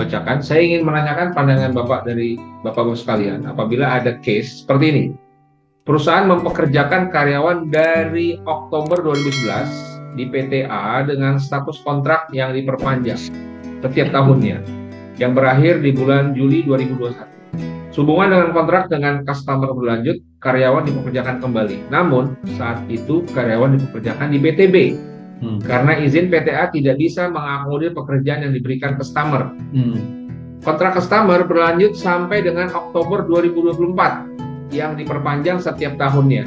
bacakan. Saya ingin menanyakan pandangan Bapak dari Bapak-Bapak sekalian, apabila ada case seperti ini. Perusahaan mempekerjakan karyawan dari Oktober 2011 di PT A dengan status kontrak yang diperpanjang setiap tahunnya, yang berakhir di bulan Juli 2021. Sehubungan dengan kontrak dengan customer berlanjut, karyawan dipekerjakan kembali. Namun, saat itu karyawan dipekerjakan di PTB. Karena izin PTA tidak bisa mengakomodir pekerjaan yang diberikan customer. Kontrak customer berlanjut sampai dengan Oktober 2024 yang diperpanjang setiap tahunnya.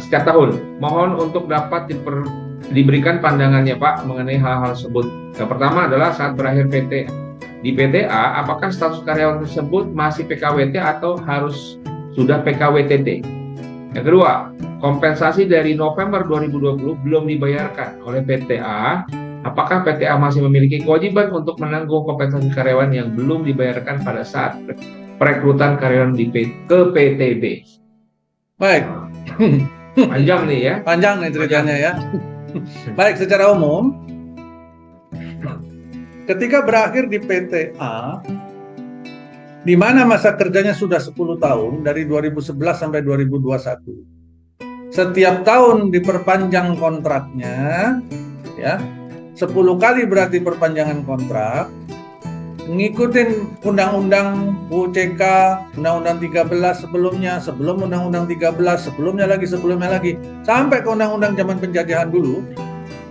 Setiap tahun. Mohon untuk dapat diberikan pandangannya Pak mengenai hal-hal tersebut. Yang pertama adalah saat berakhir di PTA, apakah status karyawan tersebut masih PKWT atau harus sudah PKWTT? Yang kedua, kompensasi dari November 2020 belum dibayarkan oleh PTA. Apakah PTA masih memiliki kewajiban untuk menanggung kompensasi karyawan yang belum dibayarkan pada saat perekrutan karyawan ke PTB? Baik. Panjang nih ya. Panjang nih ceritanya ya. Baik, secara umum, ketika berakhir di PTA, di mana masa kerjanya sudah 10 tahun, dari 2011 sampai 2021, setiap tahun diperpanjang kontraknya, ya, 10 kali berarti perpanjangan kontrak, ngikutin Undang-Undang UCK, Undang-Undang 13 sebelumnya, sebelum Undang-Undang 13, sebelumnya lagi, sampai ke Undang-Undang zaman penjajahan dulu,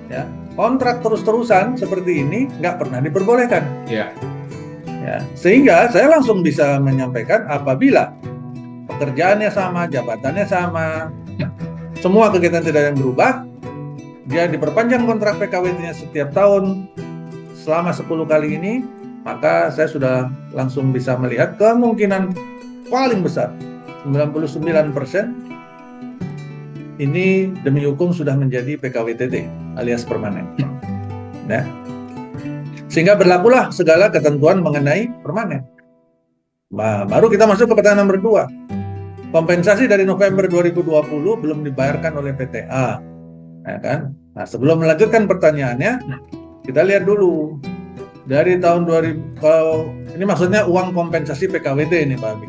ya, kontrak terus-terusan seperti ini nggak pernah diperbolehkan. Ya. Ya, sehingga saya langsung bisa menyampaikan apabila pekerjaannya sama, jabatannya sama, semua kegiatan tidak ada yang berubah, dia diperpanjang kontrak PKWT-nya setiap tahun selama 10 kali ini, maka saya sudah langsung bisa melihat kemungkinan paling besar 99% ini demi hukum sudah menjadi PKWTT alias permanen. Nah, sehingga berlakulah segala ketentuan mengenai permanen. Nah, baru kita masuk ke pertanyaan nomor 2. Kompensasi dari November 2020 belum dibayarkan oleh PTA. Ya kan? Nah, sebelum melanjutkan pertanyaannya, kita lihat dulu. Dari tahun 2000, kalau ini maksudnya uang kompensasi PKWT ini Pak Abi.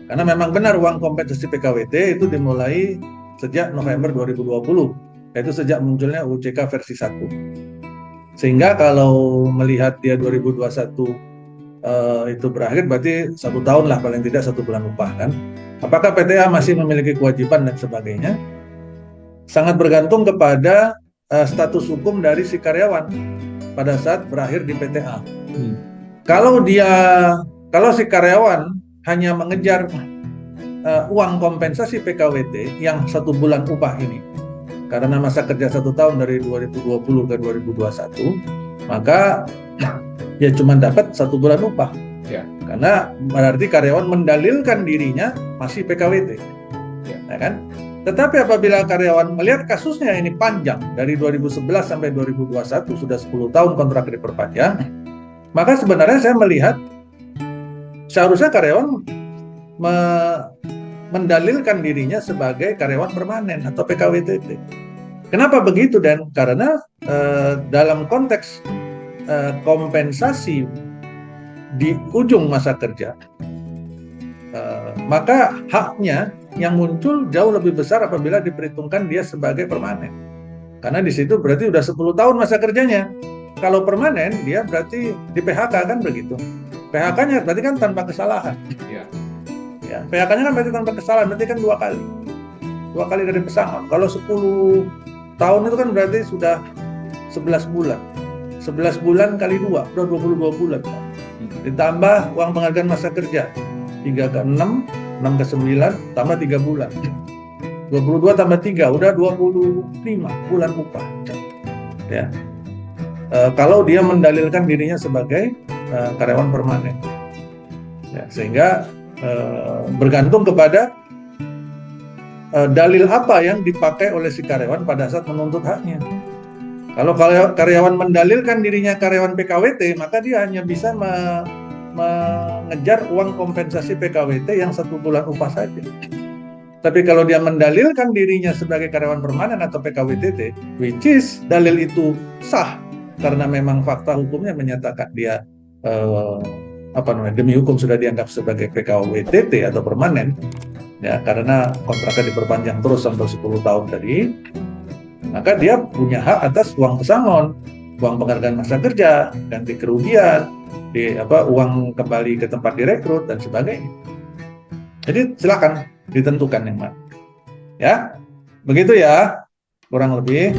Karena memang benar uang kompensasi PKWT itu dimulai sejak November 2020, yaitu sejak munculnya UCK versi 1. Sehingga kalau melihat dia 2021 itu berakhir, berarti 1 tahun lah paling tidak 1 bulan upah kan. Apakah PTA masih memiliki kewajiban dan sebagainya? Sangat bergantung kepada status hukum dari si karyawan pada saat berakhir di PTA. Kalau si karyawan hanya mengejar uang kompensasi PKWT yang 1 bulan upah ini, karena masa kerja 1 tahun dari 2020 ke 2021, maka dia cuma dapat 1 bulan upah. Ya. Karena berarti karyawan mendalilkan dirinya masih PKWT. Ya kan? Tetapi apabila karyawan melihat kasusnya ini panjang, dari 2011 sampai 2021, sudah 10 tahun kontrak diperpanjang, maka sebenarnya saya melihat seharusnya karyawan mendalilkan dirinya sebagai karyawan permanen atau PKWTT. Kenapa begitu? Dan karena dalam konteks kompensasi di ujung masa kerja, maka haknya yang muncul jauh lebih besar apabila diperhitungkan dia sebagai permanen. Karena di situ berarti udah 10 tahun masa kerjanya. Kalau permanen dia berarti di PHK kan begitu. PHK-nya berarti kan tanpa kesalahan. Ya, PHK-nya kan berarti tanpa kesalahan, berarti kan 2 kali. 2 kali dari pesangon. Kalau 10 tahun itu kan berarti sudah 11 bulan. 11 bulan kali 2, udah 22 bulan. Ditambah uang penghargaan masa kerja. 3 ke 6, 6 ke 9, tambah 3 bulan. 22 tambah 3, udah 25 bulan upah. Ya. Kalau dia mendalilkan dirinya sebagai karyawan permanen. Ya, sehingga bergantung kepada dalil apa yang dipakai oleh si karyawan pada saat menuntut haknya. Kalau karyawan mendalilkan dirinya karyawan PKWT, maka dia hanya bisa mengejar uang kompensasi PKWT yang 1 bulan upah saja. Tapi kalau dia mendalilkan dirinya sebagai karyawan permanen atau PKWTT, which is dalil itu sah karena memang fakta hukumnya menyatakan dia demi hukum sudah dianggap sebagai PKWTT atau permanen, ya, karena kontraknya diperpanjang terus sampai 10 tahun tadi, maka dia punya hak atas uang pesangon, uang penghargaan masa kerja, ganti kerugian, uang kembali ke tempat direkrut dan sebagainya. Jadi silakan ditentukan yang mana. Ya, begitu ya, kurang lebih.